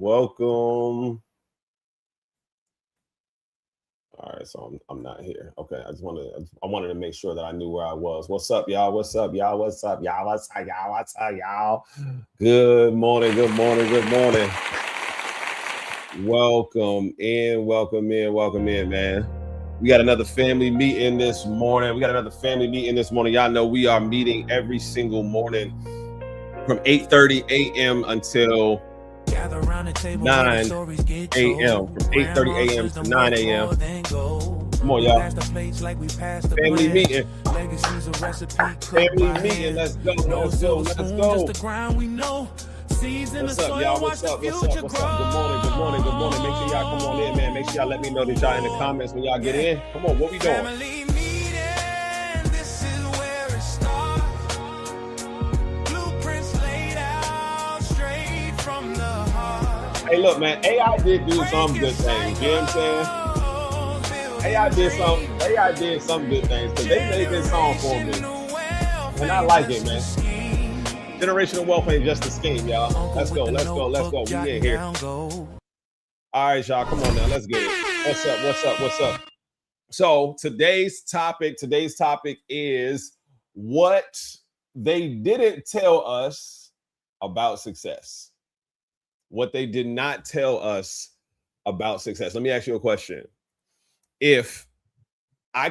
welcome. All right, so I'm not here. Okay, I wanted to make sure that I knew where I was. What's up, y'all? What's up, y'all? What's up, y'all? What's up, y'all? What's up, y'all? Good morning. Good morning. Good morning. Welcome in. Welcome in. Welcome in, man. We got another family meeting this morning. Y'all know we are meeting every single morning from 8:30 a.m. until 9 a.m. From 8:30 a.m. to 9 a.m. Come on, y'all. Family meeting. Family meeting. Let's go. Let's go. Let's go. What's up, y'all? What's up? What's up? What's up? Good morning. Good morning. Good morning. Make sure y'all come on in, man. Make sure y'all let me know that y'all in the comments when y'all get in. Come on, what we doing? Hey, look, man, AI did do some good things. You know what I'm saying? AI did some good things because they made this song for me. And I like it, man. Generational wealth ain't just a scheme, y'all. Let's go. Let's go. Let's go. We in here. All right, y'all. Come on now. Let's get it. What's up? What's up? What's up? So today's topic is what they didn't tell us about success. What they did not tell us about success. Let me ask you a question. If I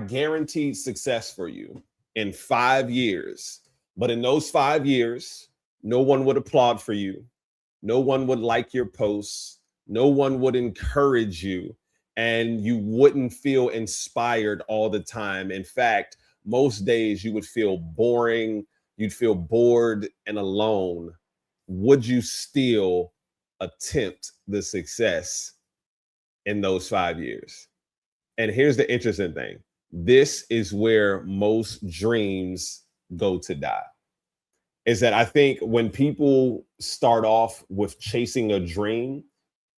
guaranteed success for you in 5 years, but in those 5 years, no one would applaud for you, no one would like your posts, no one would encourage you, and you wouldn't feel inspired all the time. In fact, most days you would feel boring, you'd feel bored and alone. Would you still attempt the success in those 5 years? And here's the interesting thing. This is where most dreams go to die. Is that I think when people start off with chasing a dream,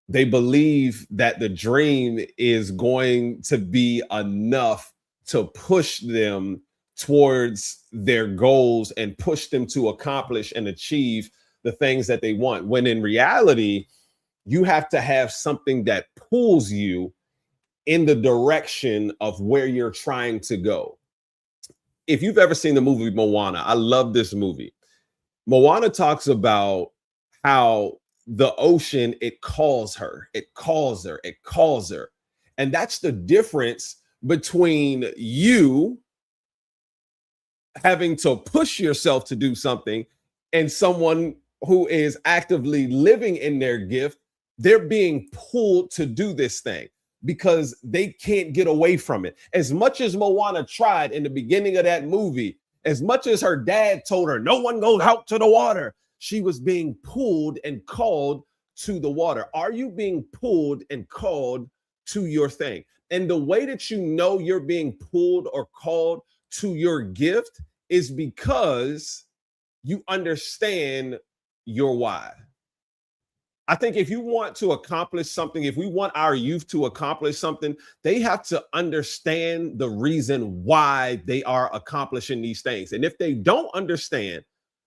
they believe that the dream is going to be enough to push them towards their goals and push them to accomplish and achieve the things that they want, when in reality, you have to have something that pulls you in the direction of where you're trying to go. If you've ever seen the movie Moana, I love this movie. Moana talks about how the ocean, it calls her. And that's the difference between you having to push yourself to do something and someone who is actively living in their gift. They're being pulled to do this thing because they can't get away from it. As much as Moana tried in the beginning of that movie, as much as her dad told her, no one goes out to the water, she was being pulled and called to the water. Are you being pulled and called to your thing? And the way that you know you're being pulled or called to your gift is because you understand your why. I think if you want to accomplish something, if we want our youth to accomplish something, they have to understand the reason why they are accomplishing these things. And if they don't understand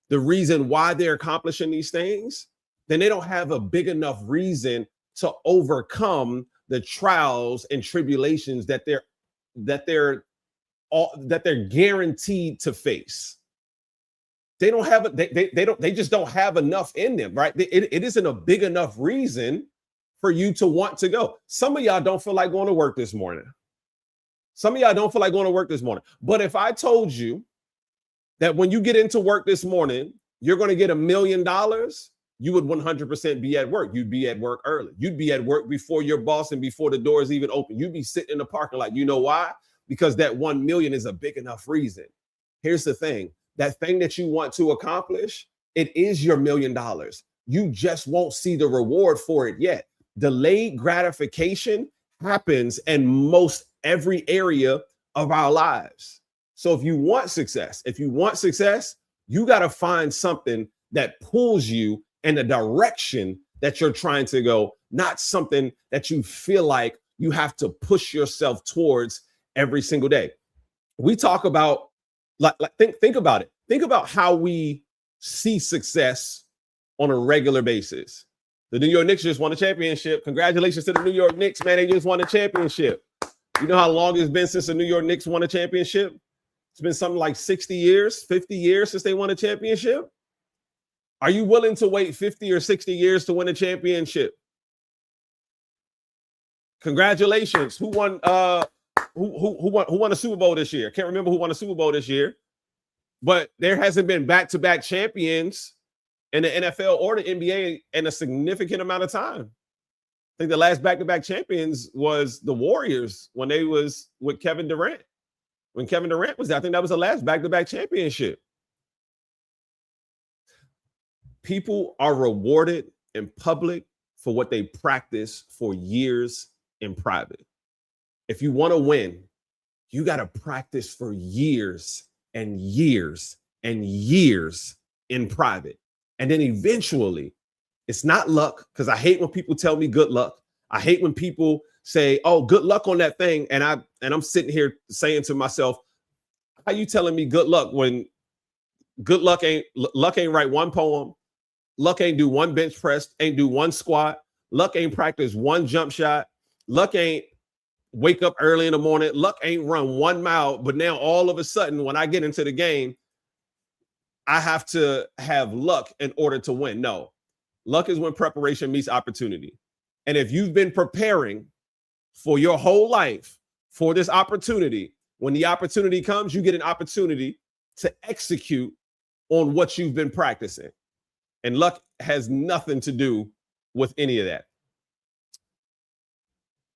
the reason why they're accomplishing these things, then they don't have a big enough reason to overcome the trials and tribulations that they're guaranteed to face. They don't have they just don't have enough in them, right? It isn't a big enough reason for you to want to go. Some of y'all don't feel like going to work this morning. But if I told you that when you get into work this morning, you're going to get $1 million, you would 100% be at work. You'd be at work early. You'd be at work before your boss and before the doors even open. You'd be sitting in the parking lot. You know why? Because that 1 million is a big enough reason. Here's the thing. That thing that you want to accomplish, it is your $1 million. You just won't see the reward for it yet. Delayed gratification happens in most every area of our lives. So if you want success, you got to find something that pulls you in the direction that you're trying to go, not something that you feel like you have to push yourself towards every single day. We talk about think about it. Think about how we see success on a regular basis. The New York Knicks just won a championship. Congratulations to the New York Knicks, man. They just won a championship. You know how long it's been since the New York Knicks won a championship? It's been something like 60 years, 50 years since they won a championship. Are you willing to wait 50 or 60 years to win a championship? Congratulations. Who won who won a Super Bowl this year? Can't remember who won a Super Bowl this year. But there hasn't been back-to-back champions in the NFL or the NBA in a significant amount of time. I think the last back-to-back champions was the Warriors when they was with Kevin Durant. When Kevin Durant was there, I think that was the last back-to-back championship. People are rewarded in public for what they practice for years in private. If you want to win, you got to practice for years and years and years in private. And then eventually, it's not luck, because I hate when people tell me good luck. I hate when people say, oh, good luck on that thing. And I'm sitting here saying to myself, how you telling me good luck when good luck ain't write one poem, luck ain't do one bench press, ain't do one squat, luck ain't practice one jump shot, luck ain't wake up early in the morning, luck ain't run 1 mile, but now all of a sudden when I get into the game, I have to have luck in order to win. No, luck is when preparation meets opportunity. And if you've been preparing for your whole life for this opportunity, when the opportunity comes, you get an opportunity to execute on what you've been practicing. And luck has nothing to do with any of that.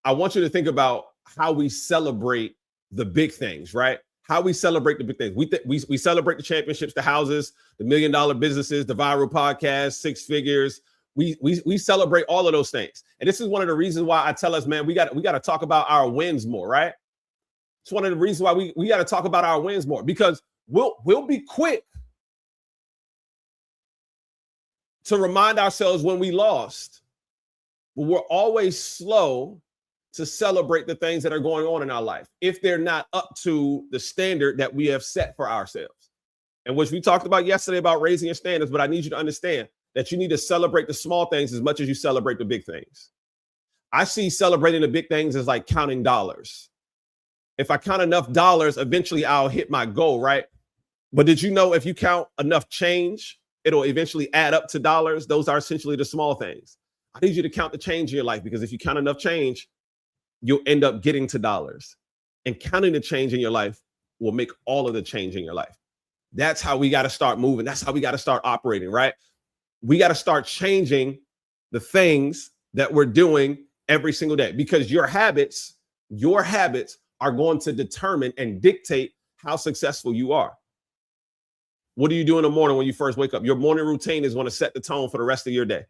I want you to think about how we celebrate the big things, right? How we celebrate the big things. We celebrate the championships, the houses, the $1 million businesses, the viral podcast, 6 figures. We celebrate all of those things. And this is one of the reasons why I tell us, man, we got to talk about our wins more, right? It's one of the reasons why we got to talk about our wins more, because we'll be quick to remind ourselves when we lost, but we're always slow to celebrate the things that are going on in our life if they're not up to the standard that we have set for ourselves. And which we talked about yesterday about raising your standards, but I need you to understand that you need to celebrate the small things as much as you celebrate the big things. I see celebrating the big things as like counting dollars. If I count enough dollars, eventually I'll hit my goal, right? But did you know if you count enough change, it'll eventually add up to dollars? Those are essentially the small things. I need you to count the change in your life, because if you count enough change, you'll end up getting to dollars. And counting the change in your life will make all of the change in your life. That's how we got to start moving. That's how we got to start operating, right? We got to start changing the things that we're doing every single day, because your habits are going to determine and dictate how successful you are. What do you do in the morning when you first wake up? Your morning routine is going to set the tone for the rest of your day.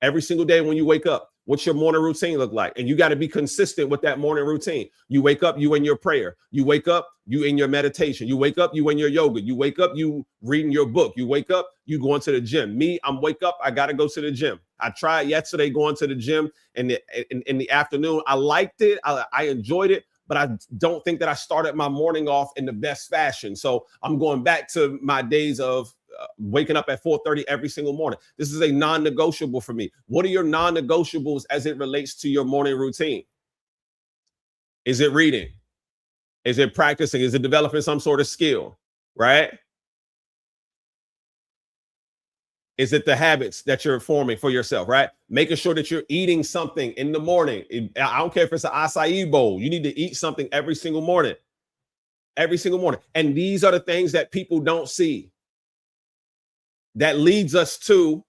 Every single day when you wake up, what's your morning routine look like? And you got to be consistent with that morning routine. You wake up, you in your prayer. You wake up, you in your meditation. You wake up, you in your yoga. You wake up, you reading your book. You wake up, you going to the gym. Me, I'm wake up, I got to go to the gym. I tried yesterday going to the gym in the afternoon. I liked it. I enjoyed it, but I don't think that I started my morning off in the best fashion. So I'm going back to my days of waking up at 4:30 every single morning. This is a non-negotiable for me. What are your non-negotiables as it relates to your morning routine? Is it reading? Is it practicing? Is it developing some sort of skill, right? Is it the habits that you're forming for yourself, right? Making sure that you're eating something in the morning. I don't care if it's an acai bowl. You need to eat something every single morning. Every single morning. And these are the things that people don't see. That leads us to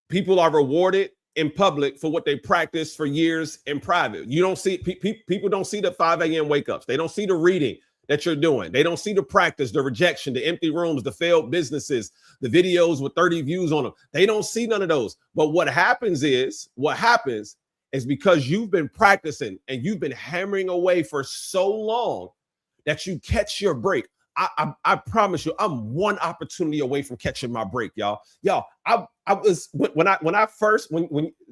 people are rewarded in public for what they practice for years in private. You don't see people don't see the 5 a.m. wake ups. They don't see the reading that you're doing. They don't see the practice, the rejection, the empty rooms, the failed businesses, the videos with 30 views on them. They don't see none of those. But what happens is because you've been practicing and you've been hammering away for so long that you catch your break. I promise you, I'm one opportunity away from catching my break, y'all. I was when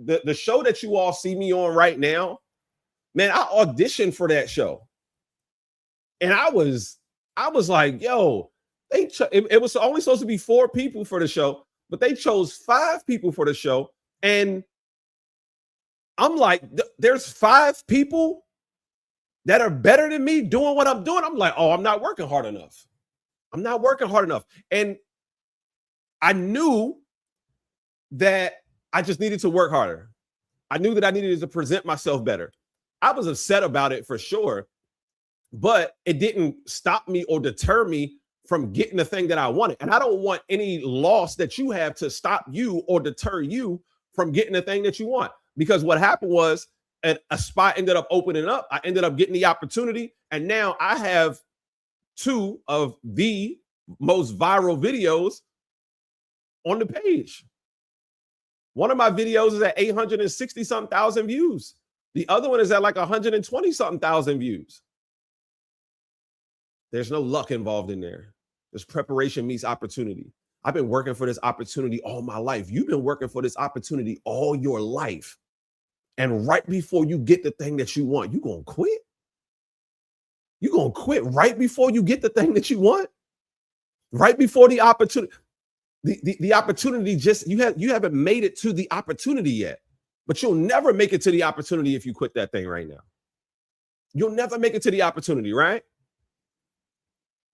the show that you all see me on right now, man, I auditioned for that show, and I was like, yo, it was only supposed to be 4 people for the show, but they chose 5 people for the show. And I'm like, there's 5 people that are better than me doing what I'm doing. I'm like, oh, I'm not working hard enough. I'm not working hard enough. And I knew that I just needed to work harder. I knew that I needed to present myself better. I was upset about it for sure, but it didn't stop me or deter me from getting the thing that I wanted. And I don't want any loss that you have to stop you or deter you from getting the thing that you want. Because what happened was a spot ended up opening up. I ended up getting the opportunity. And now I have 2 of the most viral videos on the page. One of my videos is at 860 something thousand views. The other one is at like 120 something thousand views. There's no luck involved in there. There's preparation meets opportunity. I've been working for this opportunity all my life. You've been working for this opportunity all your life. And right before you get the thing that you want, you're going to quit? You're going to quit right before you get the thing that you want? Right before the opportunity. The opportunity just, you haven't made it to the opportunity yet. But you'll never make it to the opportunity if you quit that thing right now. You'll never make it to the opportunity, right?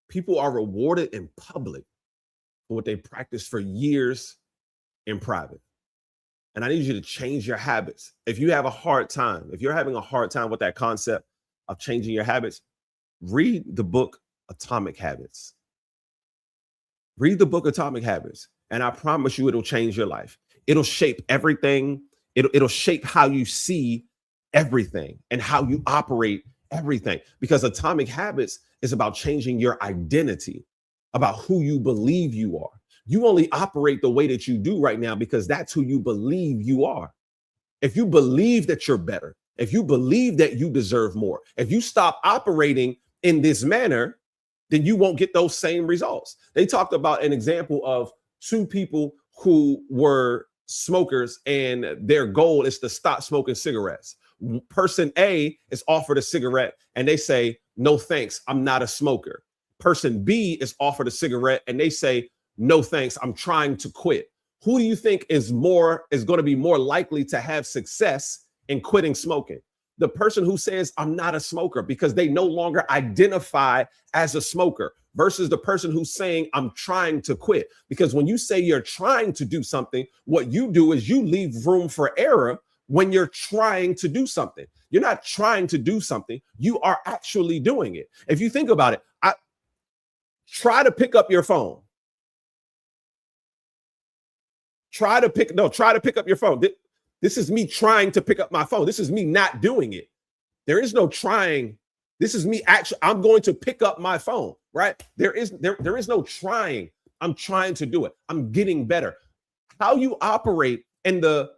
People are rewarded in public for what they practice for years in private. And I need you to change your habits. If you have a hard time, if you're having a hard time with that concept of changing your habits, read the book Atomic Habits. Read the book Atomic Habits. And I promise you it'll change your life. It'll shape everything. It'll shape how you see everything and how you operate everything. Because Atomic Habits is about changing your identity, about who you believe you are. You only operate the way that you do right now because that's who you believe you are. If you believe that you're better, if you believe that you deserve more, if you stop operating in this manner, then you won't get those same results. They talked about an example of 2 people who were smokers and their goal is to stop smoking cigarettes. Person A is offered a cigarette and they say, no, thanks, I'm not a smoker. Person B is offered a cigarette and they say, no, thanks, I'm trying to quit. Who do you think is going to be more likely to have success in quitting smoking? The person who says, I'm not a smoker, because they no longer identify as a smoker, versus the person who's saying, I'm trying to quit. Because when you say you're trying to do something, what you do is you leave room for error when you're trying to do something. You're not trying to do something. You are actually doing it. If you think about it, try to pick up your phone. Try to pick up your phone. This is me trying to pick up my phone. This is me not doing it. There is no trying. This is me actually, I'm going to pick up my phone, right? There is no trying. I'm trying to do it. I'm getting better. How you operate and the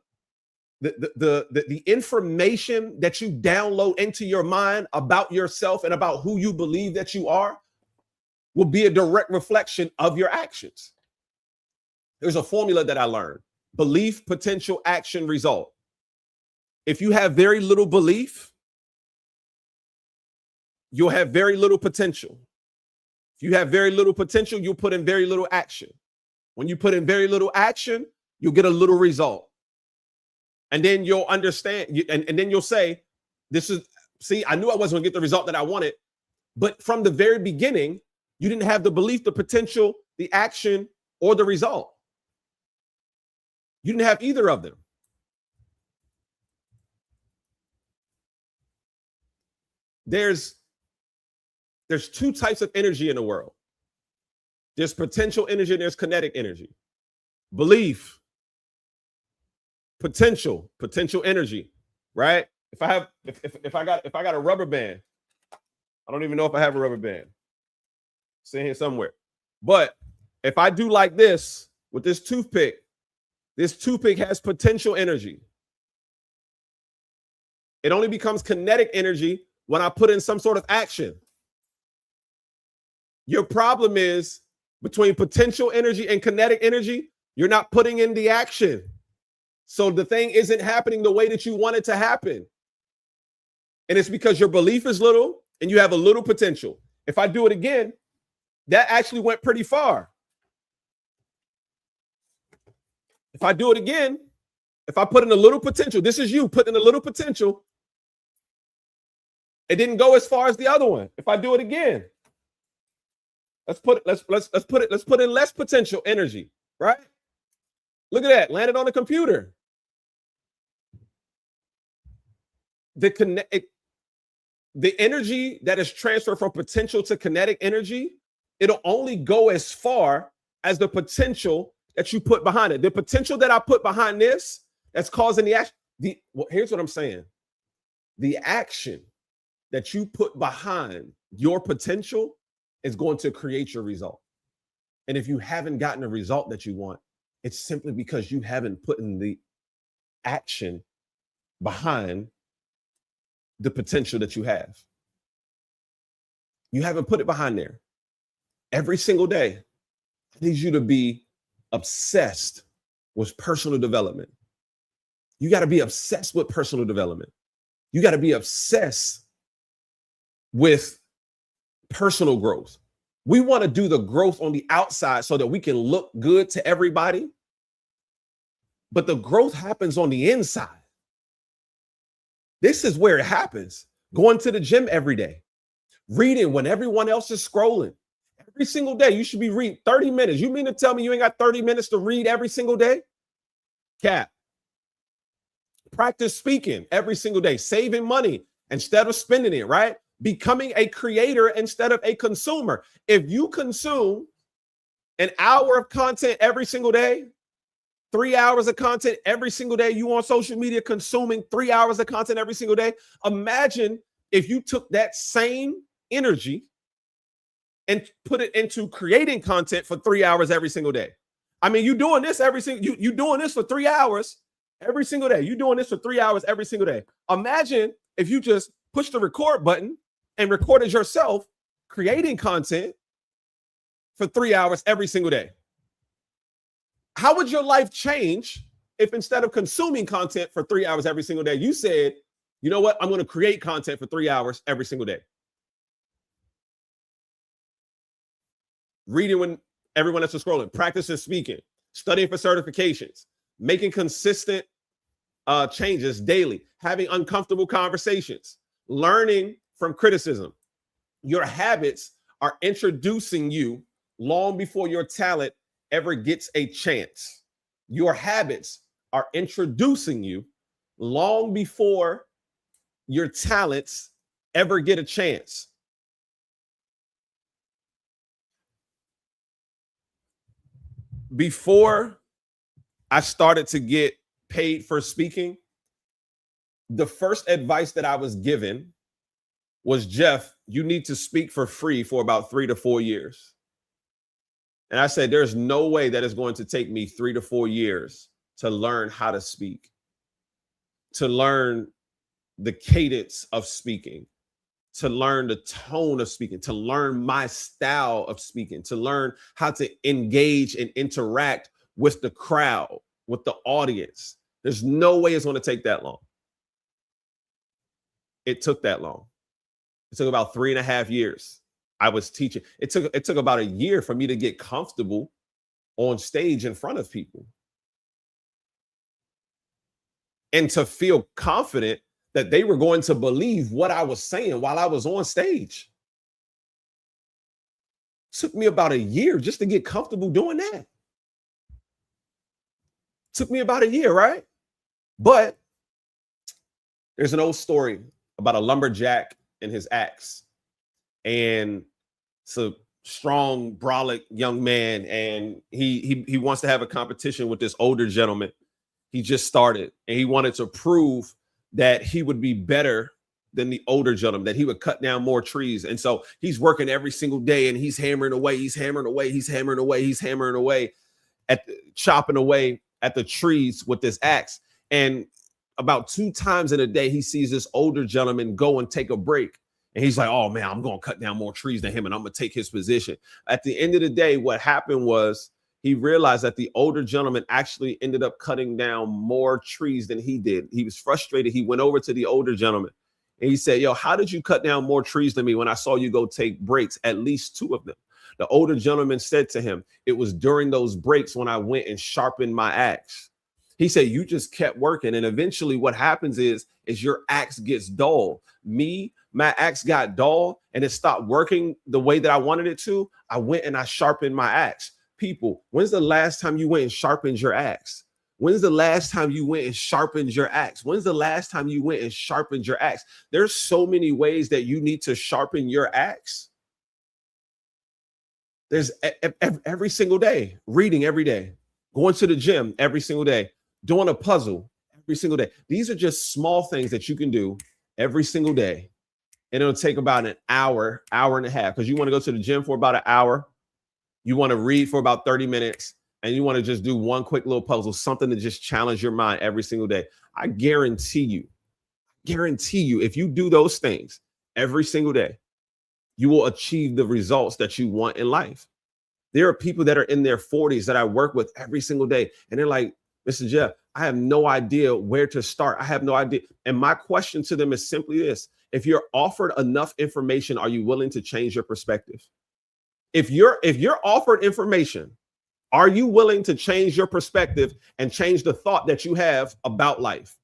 information that you download into your mind about yourself and about who you believe that you are will be a direct reflection of your actions. There's a formula that I learned: belief, potential, action, result. If you have very little belief, you'll have very little potential. If you have very little potential, you'll put in very little action. When you put in very little action, you'll get a little result. And then you'll understand, and then you'll say, I knew I wasn't going to get the result that I wanted. But from the very beginning, you didn't have the belief, the potential, the action, or the result. You didn't have either of them. There's 2 types of energy in the world. There's potential energy and there's kinetic energy. Belief, potential energy, right? If I got a rubber band, I don't even know if I have a rubber band. It's in here somewhere. But if I do like this with this toothpick has potential energy. It only becomes kinetic energy when I put in some sort of action. Your problem is between potential energy and kinetic energy, you're not putting in the action. So the thing isn't happening the way that you want it to happen. And it's because your belief is little and you have a little potential. If I do it again, that actually went pretty far. If I do it again, if I put in a little potential, this is you putting in a little potential. It didn't go as far as the other one. If I do it again, let's put in less potential energy, right? Look at that, landed on the computer. The energy that is transferred from potential to kinetic energy, it'll only go as far as the potential that you put behind it. The potential that I put behind this that's causing the action. Here's what I'm saying. The action that you put behind your potential is going to create your result. And if you haven't gotten the result that you want, it's simply because you haven't put in the action behind the potential that you have. You haven't put it behind there. Every single day, I need you to be obsessed with personal development. You got to be obsessed with personal development. You got to be obsessed with personal growth. We want to do the growth on the outside so that we can look good to everybody. But the growth happens on the inside. This is where it happens. Going to the gym every day, reading when everyone else is scrolling. Every single day, you should be reading 30 minutes. You mean to tell me you ain't got 30 minutes to read every single day? Cap. Practice speaking every single day, saving money instead of spending it, right? Becoming a creator instead of a consumer. If you consume an hour of content every single day, 3 hours of content every single day, you on social media consuming 3 hours of content every single day. Imagine if you took that same energy and put it into creating content for 3 hours every single day. I mean, you doing this you doing this for 3 hours every single day. You doing this for 3 hours every single day. Imagine if you just push the record button and recorded yourself creating content for 3 hours every single day. How would your life change if instead of consuming content for 3 hours every single day, you said, you know what? I'm going to create content for 3 hours every single day. Reading when everyone else is scrolling, practicing speaking, studying for certifications, making consistent changes daily, having uncomfortable conversations, learning from criticism. Your habits are introducing you long before your talent ever gets a chance. Your habits are introducing you long before your talents ever get a chance. Before I started to get paid for speaking, the first advice that I was given was, Jeff, you need to speak for free for about 3 to 4 years. And I said, there's no way that it's going to take me 3 to 4 years to learn how to speak, to learn the cadence of speaking, to learn the tone of speaking, to learn my style of speaking, to learn how to engage and interact with the crowd, with the audience. There's no way it's going to take that long. It took that long. It took about 3.5 years. I was teaching. It took about a year for me to get comfortable on stage in front of people and to feel confident that they were going to believe what I was saying while I was on stage. It took me about a year just to get comfortable doing that. It took me about a year, right? But there's an old story about a lumberjack and his axe. And it's a strong, brolic young man, and he wants to have a competition with this older gentleman. He just started, and he wanted to prove that he would be better than the older gentleman, that he would cut down more trees. And so he's working every single day, and he's hammering away, chopping away at the trees with this axe. And about 2 times in a day, he sees this older gentleman go and take a break. And he's like, oh, man, I'm going to cut down more trees than him, and I'm going to take his position. At the end of the day, what happened was he realized that the older gentleman actually ended up cutting down more trees than he did. He was frustrated. He went over to the older gentleman, and he said, yo, how did you cut down more trees than me when I saw you go take breaks, at least 2 of them? The older gentleman said to him, it was during those breaks when I went and sharpened my axe. He said, you just kept working. And eventually what happens is your axe gets dull. My axe got dull and it stopped working the way that I wanted it to. I went and I sharpened my axe. People, when's the last time you went and sharpened your axe? When's the last time you went and sharpened your axe? When's the last time you went and sharpened your axe? There's so many ways that you need to sharpen your axe. There's every single day, reading every day, going to the gym every single day, doing a puzzle every single day. These are just small things that you can do every single day. And it'll take about an hour, hour and a half, because you want to go to the gym for about an hour. You want to read for about 30 minutes. And you want to just do one quick little puzzle, something to just challenge your mind every single day. I guarantee you, if you do those things every single day, you will achieve the results that you want in life. There are people that are in their 40s that I work with every single day. And they're like, Mr. Jeff, I have no idea where to start. I have no idea. And my question to them is simply this. If you're offered enough information, are you willing to change your perspective? If you're offered information, are you willing to change your perspective and change the thought that you have about life?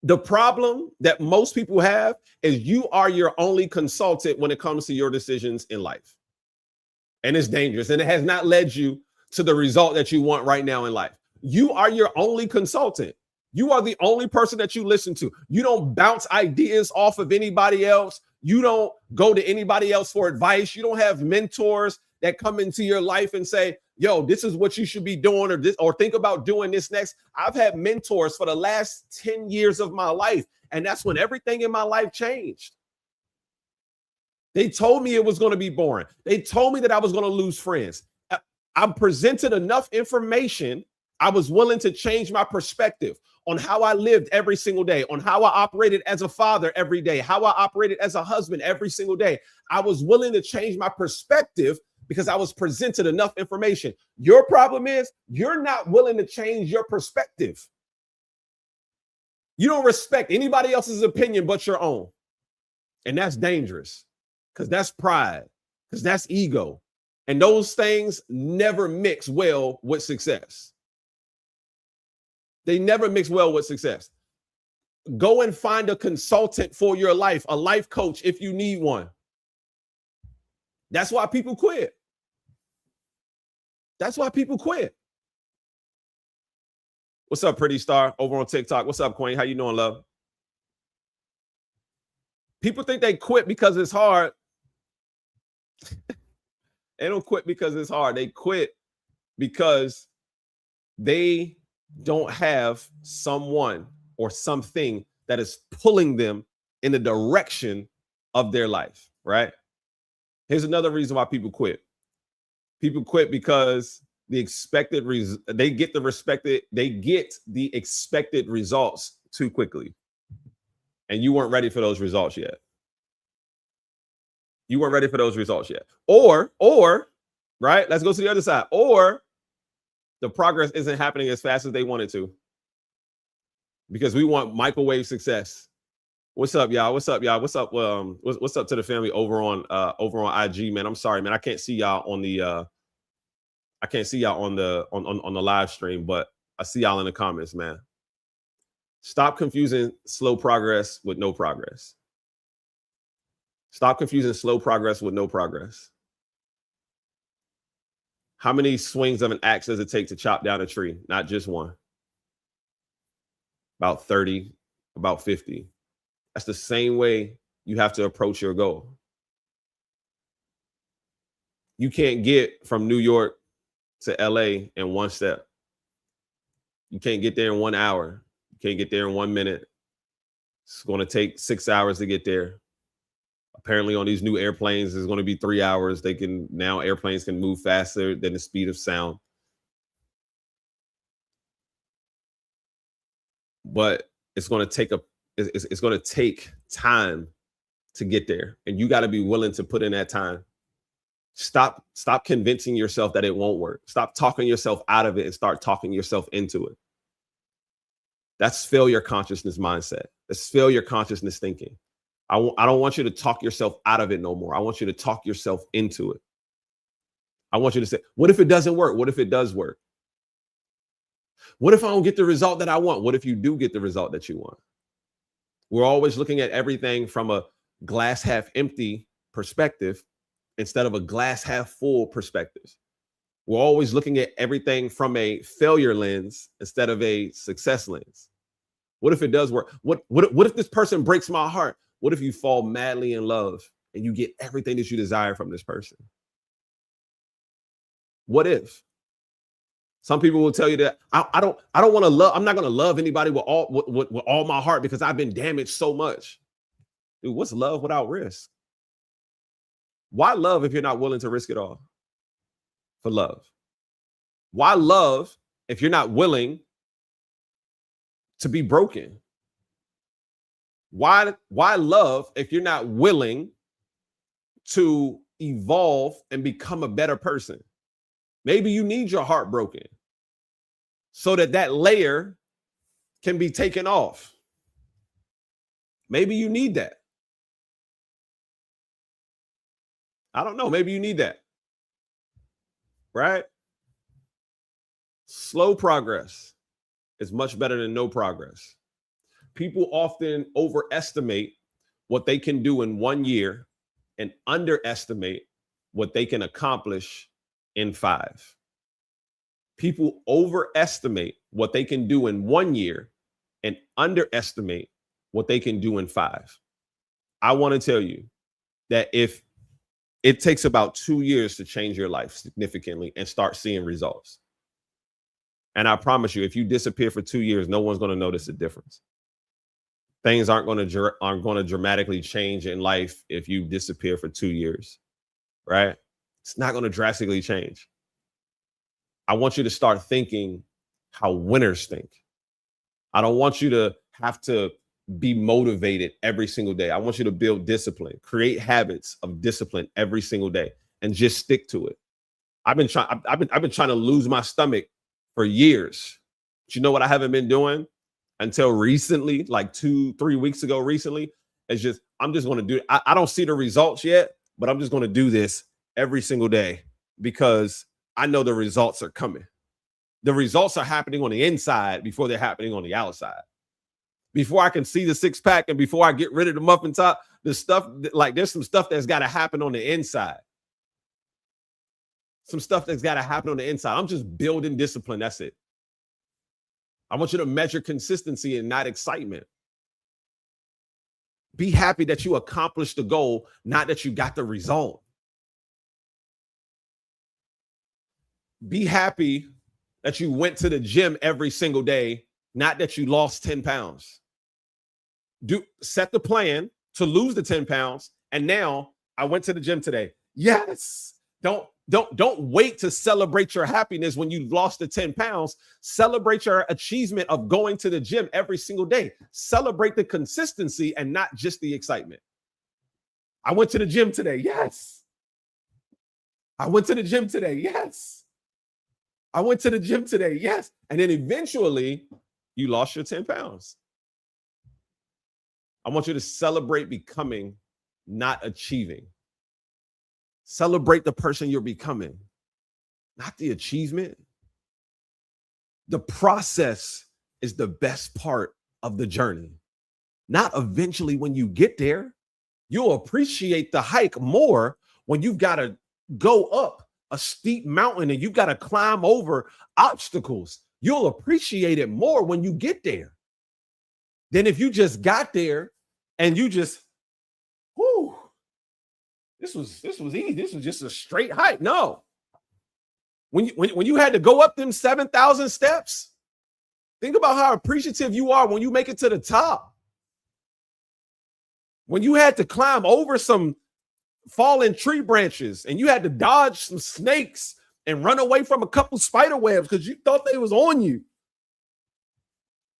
The problem that most people have is you are your only consultant when it comes to your decisions in life. And it's dangerous. And it has not led you to the result that you want right now in life. You are your only consultant. You are the only person that you listen to. You don't bounce ideas off of anybody else. You don't go to anybody else for advice. You don't have mentors that come into your life and say, yo, this is what you should be doing, or this, or think about doing this next. I've had mentors for the last 10 years of my life. And that's when everything in my life changed. They told me it was going to be boring. They told me that I was going to lose friends. I presented enough information. I was willing to change my perspective on how I lived every single day, on how I operated as a father every day, how I operated as a husband every single day. I was willing to change my perspective because I was presented enough information. Your problem is you're not willing to change your perspective. You don't respect anybody else's opinion but your own. And that's dangerous because that's pride, because that's ego. And those things never mix well with success. They never mix well with success. Go and find a consultant for your life, a life coach if you need one. That's why people quit. That's why people quit. What's up, Pretty Star, over on TikTok? What's up, Queen? How you doing, love? People think they quit because it's hard. They don't quit because it's hard. They quit because they don't have someone or something that is pulling them in the direction of their life, right? Here's another reason why people quit. People quit because they get the expected results too quickly. And you weren't ready for those results yet. You weren't ready for those results yet. Or, right? Let's go to the other side. Or the progress isn't happening as fast as they want it to. Because we want microwave success. What's up, y'all? What's up, y'all? What's up? What's up to the family over on IG, man? I'm sorry, man. I can't see y'all on the on the live stream, but I see y'all in the comments, man. Stop confusing slow progress with no progress. Stop confusing slow progress with no progress. How many swings of an axe does it take to chop down a tree? Not just one. About 30, about 50. That's the same way you have to approach your goal. You can't get from New York to LA in one step. You can't get there in 1 hour. You can't get there in 1 minute. It's going to take 6 hours to get there. Apparently on these new airplanes, it's going to be 3 hours. Airplanes can move faster than the speed of sound. But it's going to take time to get there. And you got to be willing to put in that time. Stop convincing yourself that it won't work. Stop talking yourself out of it and start talking yourself into it. That's failure consciousness mindset. That's failure consciousness thinking. I don't want you to talk yourself out of it no more. I want you to talk yourself into it. I want you to say, what if it doesn't work? What if it does work? What if I don't get the result that I want? What if you do get the result that you want? We're always looking at everything from a glass half empty perspective instead of a glass half full perspective. We're always looking at everything from a failure lens instead of a success lens. What if it does work? What if this person breaks my heart? What if you fall madly in love and you get everything that you desire from this person? What if? Some people will tell you that I don't want to love. I'm not going to love anybody with all my heart because I've been damaged so much. Dude, what's love without risk? Why love if you're not willing to risk it all for love? Why love if you're not willing to be broken? Why love if you're not willing to evolve and become a better person? Maybe you need your heart broken so that layer can be taken off. Maybe you need that. I don't know. Maybe you need that. Right? Slow progress is much better than no progress. People often overestimate what they can do in 1 year and underestimate what they can accomplish in 5. People overestimate what they can do in 1 year and underestimate what they can do in 5. I want to tell you that if it takes about 2 years to change your life significantly and start seeing results. And I promise you, if you disappear for 2 years, no one's going to notice the difference. Things aren't going to dramatically change in life if you disappear for 2 years, right? It's not going to drastically change. I want you to start thinking how winners think. I don't want you to have to be motivated every single day. I want you to build discipline, create habits of discipline every single day, and just stick to it. I've been trying to lose my stomach for years. But you know what I haven't been doing until recently, like 2-3 weeks ago recently? It's just, I'm just going to do it. I don't see the results yet, but I'm just going to do this every single day because I know the results are coming. The results are happening on the inside before they're happening on the outside. Before I can see the six pack and before I get rid of the muffin top, there's some stuff that's got to happen on the inside. Some stuff that's got to happen on the inside. I'm just building discipline. That's it. I want you to measure consistency and not excitement. Be happy that you accomplished the goal, not that you got the result. Be happy that you went to the gym every single day, not that you lost 10 pounds. Set the plan to lose the 10 pounds. And now I went to the gym today. Yes. Don't wait to celebrate your happiness when you've lost the 10 pounds. Celebrate your achievement of going to the gym every single day. Celebrate the consistency and not just the excitement. I went to the gym today. Yes. I went to the gym today. Yes. I went to the gym today. Yes. And then eventually you lost your 10 pounds. I want you to celebrate becoming, not achieving. Celebrate the person you're becoming, not the achievement. The process is the best part of the journey, not eventually when you get there. You'll appreciate the hike more when you've got to go up a steep mountain and you've got to climb over obstacles. You'll appreciate it more when you get there than if you just got there and you just, whoo, this was easy. This was just a straight hike. No. When you had to go up them 7,000 steps, think about how appreciative you are when you make it to the top. When you had to climb over some fallen tree branches and you had to dodge some snakes and run away from a couple spider webs because you thought they was on you.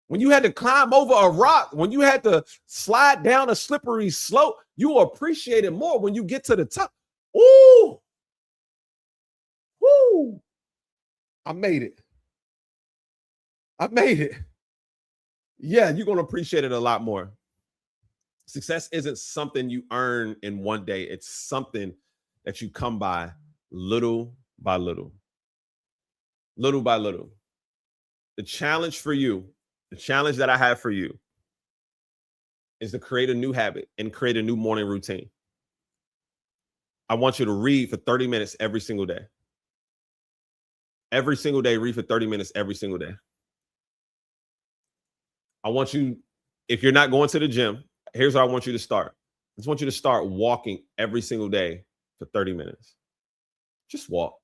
When you had to climb over a rock, when you had to slide down a slippery slope, you will appreciate it more when you get to the top. Ooh, woo, I made it. I made it. Yeah, you're going to appreciate it a lot more. Success isn't something you earn in one day. It's something that you come by little by little. Little by little. the challenge for you, the challenge that I have for you is to create a new habit and create a new morning routine. I want you to read for 30 minutes every single day. Every single day, read for 30 minutes every single day. I want you, if you're not going to the gym, here's how I want you to start. I just want you to start walking every single day for 30 minutes. Just walk.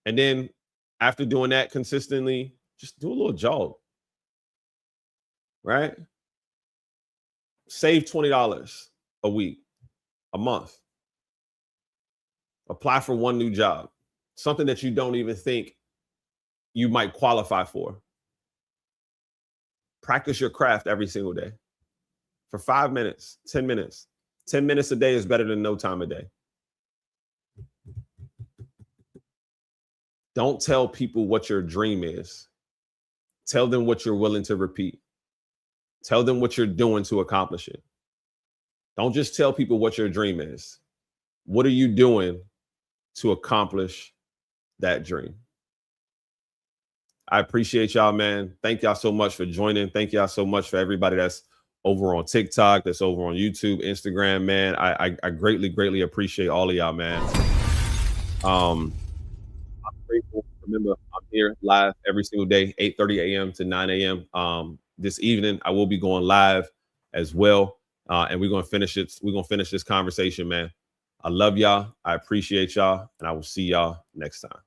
And then after doing that consistently, just do a little jog. Right? Save $20 a week, a month. Apply for one new job, something that you don't even think you might qualify for. Practice your craft every single day for 5 minutes, 10 minutes. 10 minutes a day is better than no time a day. Don't tell people what your dream is. Tell them what you're willing to repeat. Tell them what you're doing to accomplish it. Don't just tell people what your dream is. What are you doing to accomplish that dream? I appreciate y'all, man. Thank y'all so much for joining. Thank y'all so much for everybody that's over on TikTok, that's over on YouTube, Instagram, man. I greatly, greatly appreciate all of y'all, man. I'm grateful. Remember, I'm here live every single day, 8:30 a.m. to 9 a.m. This evening, I will be going live as well. And we're gonna finish it. We're gonna finish this conversation, man. I love y'all. I appreciate y'all, and I will see y'all next time.